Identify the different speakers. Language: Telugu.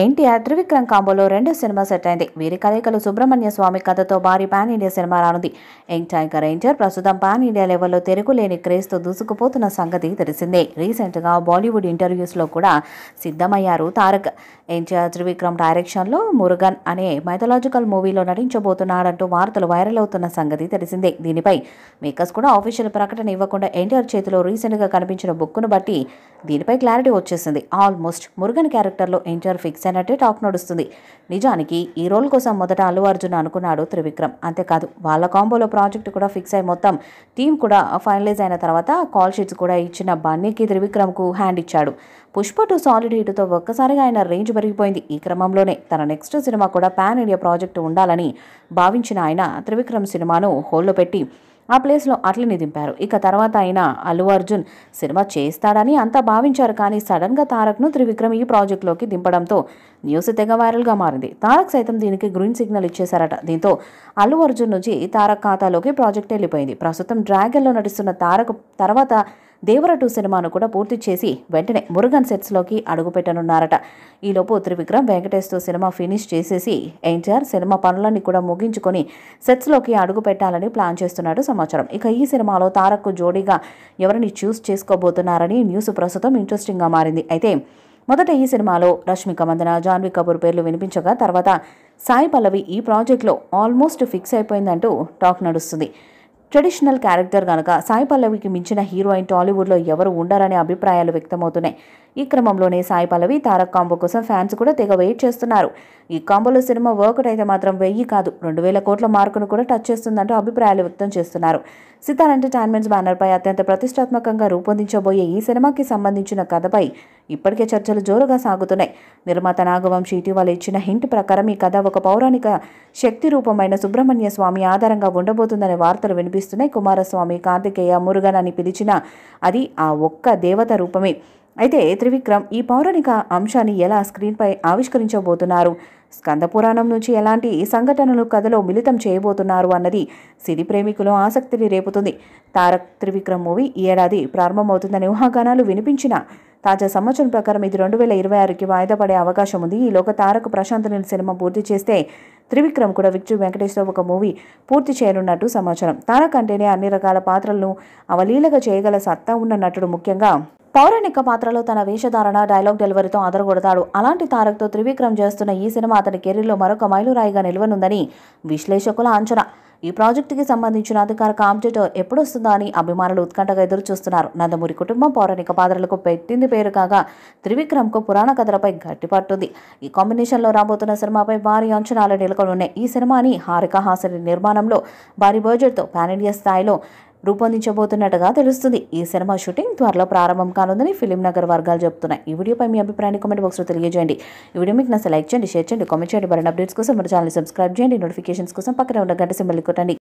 Speaker 1: ఎన్టీఆర్ త్రివిక్రమ్ కాంబోలో రెండో సినిమా సెట్ అయింది. వీరి కలయికలు సుబ్రహ్మణ్య స్వామి కథతో భారీ పాన్ ఇండియా సినిమా రానుంది. యంగ్ టైగర్ ఎన్టీఆర్ ప్రస్తుతం పాన్ ఇండియా లెవెల్లో తిరుగులేని క్రేజ్తో దూసుకుపోతున్న సంగతి తెలిసిందే. రీసెంట్గా బాలీవుడ్ ఇంటర్వ్యూస్లో కూడా సిద్ధమయ్యారు తారక్. ఎన్టీఆర్ త్రివిక్రమ్ డైరెక్షన్లో మురుగన్ అనే మైథలాజికల్ మూవీలో నటించబోతున్నాడంటూ వార్తలు వైరల్ అవుతున్న సంగతి తెలిసిందే. దీనిపై మేకర్స్ కూడా ఆఫీషియల్ ప్రకటన ఇవ్వకుండా ఎన్టీఆర్ చేతిలో రీసెంట్గా కనిపించిన బుక్ను బట్టి దీనిపై క్లారిటీ వచ్చేసింది. ఆల్మోస్ట్ మురుగన్ క్యారెక్టర్లో ఎన్టీఆర్ ఫిక్స్ అయినట్టే టాక్ నడుస్తుంది. నిజానికి ఈ రోల్ కోసం మొదట అల్లు అర్జున్ అనుకున్నాడు త్రివిక్రమ్. అంతేకాదు వాళ్ళ కాంబోలో ప్రాజెక్ట్ కూడా ఫిక్స్ అయి మొత్తం టీం కూడా ఫైనలైజ్ అయిన తర్వాత కాల్ షీట్స్ కూడా ఇచ్చిన బన్నీకి త్రివిక్రమ్కు హ్యాండ్ ఇచ్చాడు. పుష్ప 2 సాలిడ్ హిట్తో ఒక్కసారిగా ఆయన రేంజ్ పెరిగిపోయింది. ఈ క్రమంలోనే తన నెక్స్ట్ సినిమా కూడా పాన్ ఇండియా ప్రాజెక్టు ఉండాలని భావించిన ఆయన త్రివిక్రమ్ సినిమాను హోల్డ్లో పెట్టి ఆ ప్లేస్లో అట్లని దింపారు. ఇక తర్వాత ఆయన అల్లు అర్జున్ సినిమా చేస్తాడని అంతా భావించారు. కానీ సడన్గా తారక్ను త్రివిక్రమ్ ఈ ప్రాజెక్టులోకి దింపడంతో న్యూస్ తెగ వైరల్గా మారింది. తారక్ సైతం దీనికి గ్రీన్ సిగ్నల్ ఇచ్చేశారట. దీంతో అల్లు అర్జున్ నుంచి తారక్ ఖాతాలోకి ప్రాజెక్ట్ వెళ్ళిపోయింది. ప్రస్తుతం డ్రాగన్లో నటిస్తున్న తారక్ తర్వాత దేవర 2 సినిమాను కూడా పూర్తి చేసి వెంటనే మురుగన్ సెట్స్లోకి అడుగుపెట్టనున్నారట. ఈలోపు త్రివిక్రమ్ వెంకటేష్తో సినిమా ఫినిష్ చేసేసి ఎన్టీఆర్ సినిమా పనులన్నీ కూడా ముగించుకొని సెట్స్లోకి అడుగు పెట్టాలని ప్లాన్ చేస్తున్నట్టు సమాచారం. ఇక ఈ సినిమాలో తారక్కు జోడీగా ఎవరిని చూస్ చేసుకోబోతున్నారని న్యూస్ ప్రస్తుతం ఇంట్రెస్టింగ్గా మారింది. అయితే మొదట ఈ సినిమాలో రష్మిక మందన, జాన్వీ కపూర్ పేర్లు వినిపించగా తర్వాత సాయి పల్లవి ఈ ప్రాజెక్ట్లో ఆల్మోస్ట్ ఫిక్స్ అయిపోయిందంటూ టాక్ నడుస్తుంది. ట్రెడిషనల్ క్యారెక్టర్ కనుక సాయి పల్లవికి మించిన హీరోయిన్ టాలీవుడ్లో ఎవరు ఉండరనే అభిప్రాయాలు వ్యక్తమవుతున్నాయి. ఈ క్రమంలోనే సాయి పల్లవి తారక్ కాంబో కోసం ఫ్యాన్స్ కూడా తెగ వెయిట్ చేస్తున్నారు. ఈ కాంబోలో సినిమా వర్కౌట్ అయితే మాత్రం 1000 కాదు 2000 కోట్ల మార్కును కూడా టచ్ చేస్తుందంటూ అభిప్రాయాలు వ్యక్తం చేస్తున్నారు. సితార్ ఎంటర్టైన్మెంట్స్ బ్యానర్పై అత్యంత ప్రతిష్టాత్మకంగా రూపొందించబోయే ఈ సినిమాకి సంబంధించిన కథపై ఇప్పటికే చర్చలు జోరుగా సాగుతున్నాయి. నిర్మాత నాగవంశీ ఇటీవల ఇచ్చిన హింట్ ప్రకారం ఈ కథ ఒక పౌరాణిక శక్తి రూపమైన సుబ్రహ్మణ్య స్వామి ఆధారంగా ఉండబోతుందనే వార్తలు వినిపిస్తున్నాయి. కుమారస్వామి, కార్తికేయ, మురుగన్ అని పిలిచిన అది ఆ ఒక్క దేవత రూపమే. అయితే త్రివిక్రమ్ ఈ పౌరాణిక అంశాన్ని ఎలా స్క్రీన్పై ఆవిష్కరించబోతున్నారు, స్కంద పురాణం నుంచి ఎలాంటి సంఘటనలు కథలో మిళితం చేయబోతున్నారు అన్నది సినీ ప్రేమికులు ఆసక్తిని రేపుతుంది. తారక్ త్రివిక్రమ్ మూవీ ఈ ఏడాది ప్రారంభమవుతుందనే ఊహాగానాలు వినిపించిన తాజా సమాచారం ప్రకారం ఇది 2026కి వాయిదా పడే అవకాశం ఉంది. ఈలోగా తారక్ ప్రశాంత్ నీల్ సినిమా పూర్తి చేస్తే త్రివిక్రమ్ కూడా విక్టరీ వెంకటేష్తో ఒక మూవీ పూర్తి చేయనున్నట్టు సమాచారం. తారక్ అంటేనే అన్ని రకాల పాత్రలను అవలీలగా చేయగల సత్తా ఉన్న నటుడు. ముఖ్యంగా పౌరాణిక పాత్రలో తన వేషధారణ, డైలాగ్ డెలివరీతో అదరగొడతాడు. అలాంటి తారక్తో త్రివిక్రమ్ చేస్తున్న ఈ సినిమా అతని కెరీర్లో మరొక మైలురాయిగా నిలవనుందని విశ్లేషకుల అంచనా. ఈ ప్రాజెక్టుకి సంబంధించిన అధికారిక అప్డేట్ ఎప్పుడొస్తుందా అని అభిమానులు ఉత్కంఠగా ఎదురు చూస్తున్నారు. నందమూరి కుటుంబం పౌరాణిక పాత్రలకు పెట్టింది పేరు కాగా త్రివిక్రమ్కు పురాణ కథలపై గట్టి పట్టుంది. ఈ కాంబినేషన్లో రాబోతున్న సినిమాపై భారీ అంచనాలు నెలకొనున్నాయి. ఈ సినిమాని హారిక హాసన్ నిర్మాణంలో భారీ బడ్జెట్తో పాన్ ఇండియా స్థాయిలో రూపొందించబోతున్నట్టుగా తెలుస్తుంది. ఈ సినిమా షూటింగ్ త్వరలో ప్రారంభం కానుందని ఫిలిం నగర్ వర్గాలు చెబుతున్నాయి. ఈ వీడియోపై మీ అభిప్రాయాన్ని కామెంట్ బాక్స్లో తెలియజేయండి. ఈ వీడియో మీకు నచ్చితే లైక్ చేయండి, షేర్ చేయండి, కామెంట్ చేయండి. మరిన్ని అప్డేట్స్ కోసం మన ఛానల్ సబ్స్క్రైబ్ చేయండి. నోటిఫికేషన్స్ కోసం పక్కనే ఉన్న గంట సింబల్ కొట్టండి.